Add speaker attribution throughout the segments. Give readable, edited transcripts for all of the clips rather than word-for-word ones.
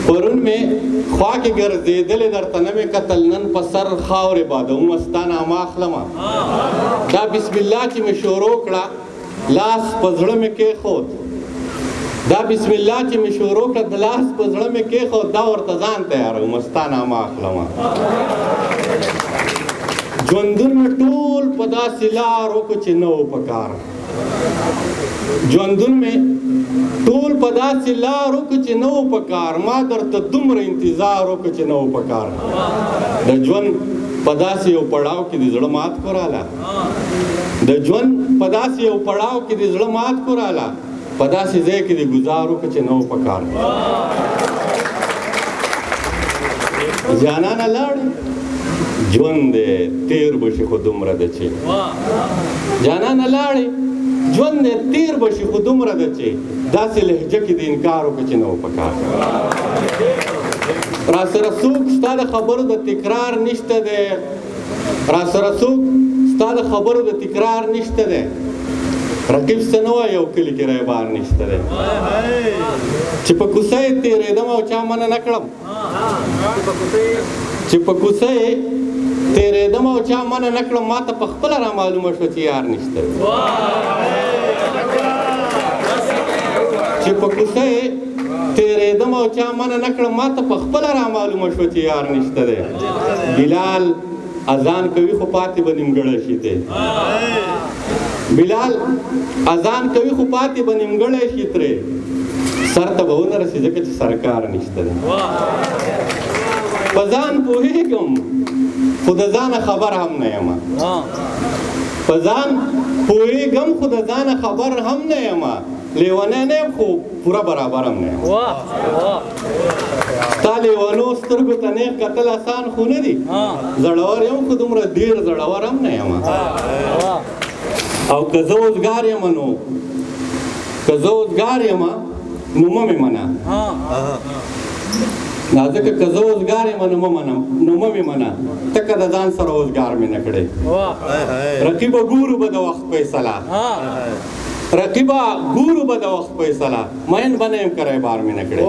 Speaker 1: پرون مې خوا کې ګرځېدلې درته نه مې کتل نن په سر خاورې بادومه ستا نامه اخلمه دا بسم الله چې مې شروع کړه لاس په زړه مې کېښود دا بسم الله چې مې شروع کړه د لاس په زړه مې کېښود دا ورته ځان تیاروم ستا نامه اخلمه ژوندون مې ټول په داسې لارو کو چې نه و په کار ژوندون مې ټول په داسې لارو کو چې نه و په کار ما درته دومره انتظار وکړو چې نه و په کار د ژوند په داسې یو پړاو کې د زړه مات کو راله د ژوند په داسې یو پړاو کې د زړه مات کو راله په داسې ځای کې د ګزار وکړو چې نه و په کار جانانه لاړې ژوند دی تیر بشي خو دومره ده چې جانانه لاړې ژوند دی تیر بشي خو دومره ده چې داسې لهجه کې د انکار وکړو چې نه و په کار راسره څوک ستا د خبرو د تکرار نشته دی راسره څوک ستا د خبرو د تکرار نشته دی رقیب څه نه وایي یو کلي کې رایبار نشته دی چې په کوڅه یې تېرېدم او چا منع نه کړم چې په کوڅه یې تېرېدم او چا منع نه کړم ما ته په خپله را معلومه شوه چې یار نشته دی چې په کوڅه یې تېرېدم او چا منع نه کړم ما ته په خپله را معلومه شوه چې یار نشته دی بلال اذان کوي خو پاتې به نیمګړی شي دی بلال اذان کوي خو پاتې به نیمګړی شي ترې سر ته به ونه رسي ځکه چې سرکار نشته دی په ځان پوهېږم خو د ځانه خبر هم نه یم په ځان پوهېږم خو د ځانه خبر هم نه یم لیونی نه یم خو پوره برابر هم نه یم ستا لیونو سترګو ته نیغ کتل اسان خو نه دي زړور یم خو دومره ډېر زړور هم نه یم او که زه اوزګار یم نو که زه اوزګار یم نو مه مې منه دا ځکه که زه اوزګار یم نو مه مې منه تکه د ځان سره اوزګار مې نه کړی رقیبه ګورو به د وخت فیصله رقیبه ګورو به د وخت فیصله مین به نه یم که رایبار مې نه کړی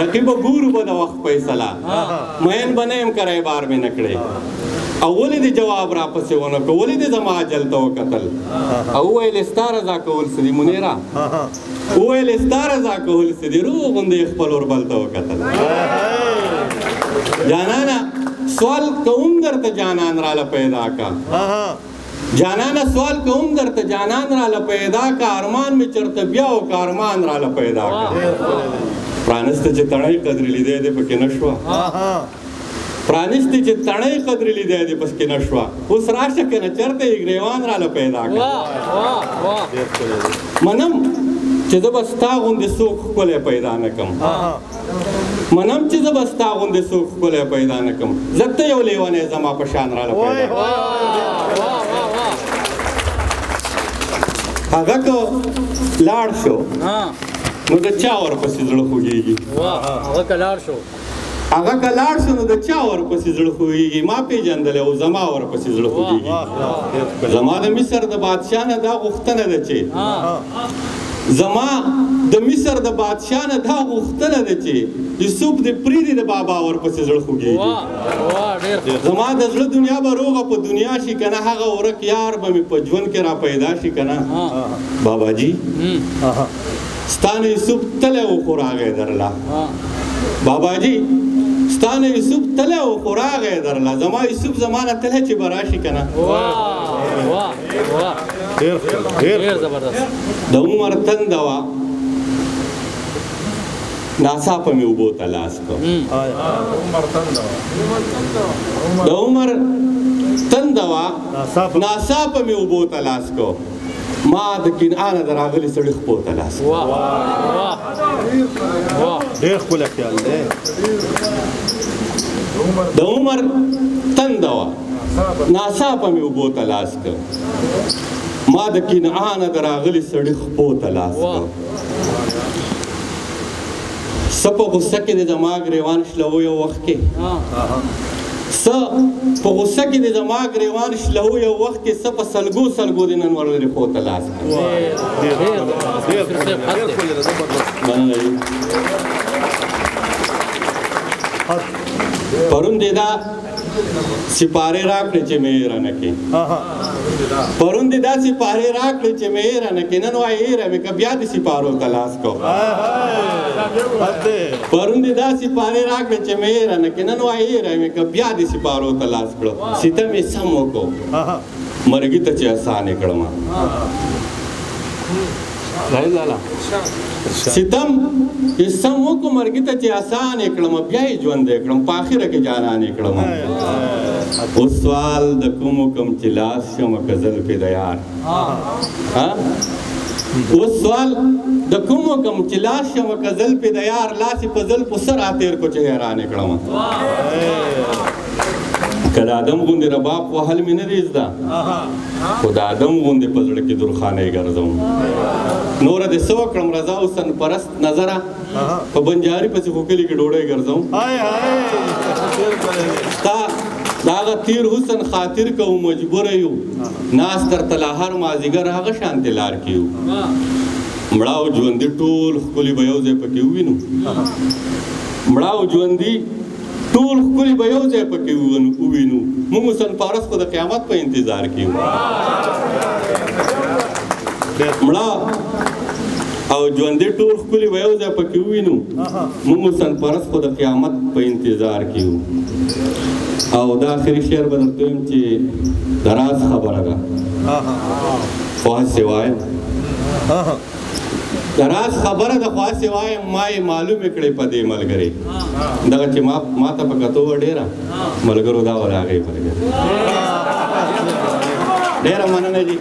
Speaker 1: رقیبه ګورو به د وخت فیصله مین به نه یم که رایبار مې نه کړی او ولې دې جواب راپسې ونه کړو ولې دې زما اجل ته وکتل او وویل ستا رضا کول څه دي منیره وویل ستا رضا کول څه دي روغ غوندې خپل اوربل ته وکتل جانانه سوال کوم درته جانان راله پیدا کا جانانه سوال کوم درته جانان راله پیدا کا ارمان مې چرته بیا او که ارمان راله پیدا کا پرانسته چې تڼۍ قدرې لیدی دی پکې نه شوه پرانستی چې تڼۍ قدرې لیدی دی پکې نه شوه اوس راشه که نه چېرته یې ګریوان راله پیدا کړه منم چې زه به ستا غوندې څوک ښکلی پیدا نه کړم منم چې زه به ستا غوندې څوک ښکلی پیدا نه کړم زه ته یو لیونی زما په شان راله پیدا هغه که لاړ شو نو د چا ورپسې زړه خوږېږي هغه که لاړ شو نو د چا ورپسې زړه خوږېږي ما پېژندلی او زما ورپسې زړه خوږېږي زما د مصر د بادشاه نه دا غوښتنه ده چې زما د مصر د بادشاه نه دا غوښتنه ده چې یوسف دې پرېږدي د بابا ورپسې زړه خوږېږي زما د زړه دنیا به روغه په دنیا شي که نه هغه ورک یار به مې په ژوند کې را پیدا شي که نه باباجي ستا نه یوسف تلی و خو راغی درله باباجي ستا نه یوسف تلی و خو راغی درله زما یوسف زما نه تلی چې به راشي که نه د عمر تنده وه ناڅاپه مې اوبو ته لاس کړ د عمر تنده وه ناڅاپه مې اوبو ته لاس کړ ما د کنعانه د راغلي سړي خپو ته لاس
Speaker 2: ډېر ښکلی خیال دی
Speaker 1: د عمر تنده وه ناڅاپه مې اوبو ته لاس کړ ما د کنعانه د راغلي سړي خپو ته لاس کړ څه په غوسه کې د زما ګریوان شلوو یو وخت کې څه په غوسه کې د زما ګریوان شلوو یو وخت کې څه په سلګو د نن ورلرې خو ته لاس کړ مننه جی پرون دې دا سپارې راکړې چې مې یې رانه کې پرون دې دا سپارې راکړې چې مې یې رانه کې نن وایي یې مې که بیا دې سپارو ته لاس کو پرون دې دا سپارې راکړې چې مې یې رانه کې نن وایي یې مې که بیا دې سپارو ته لاس کړو ستم یې سم وکړو مرګي ته چې آسان یې کړم ستم یې سم وکړو مرګي ته چې آسان یې کړم بیا یې ژوند یې کړم په آخره کې جانان یې کړم اوس سوال د کومو کم چې لاس شم که زلفې د یار اوس سوال د کومو کم چې لاس شم که زلفې د یار لاس یې په زلفو سر راتېر کو چې حیران یې کړم که د آدم غوندې رباب وهل مې نه دی زده خو د آدم غوندې په زړه کې درخانۍ ګرځوم نوره دې څه وکړم رضا حسن پرست نظره په بنجاري پسې خو کلي کې ډوډۍ ګرځوم ستا د هغه تیر حسن خاطر کوو مجبوره یو ناست تر تله هر مازدیګر هغه شانتې لار کې یو مړه او ژوندي ټول ښکلي به یو ځای پکې ووینو مړه او ژوندي ټول ښکلي به یو ځای پکې ووینو موږ حسن پارس خو د قیامت په انتظار کې یو مړه او ژوندي ټول ښکلي به یو ځای پکې ووینو موږ حسن پرست خو د قیامت په انتظار کې یو او دا آخري شعر به درته ویم چې د راز خبره ده خو هسې وایم د راز خبره ده خو هسې وایم ما یې معلومې کړې په دې ملګرې دغه چې ما ته په کتو وه ډېره ملګرو دا وه د هغې ملګرې ډېره مننه جي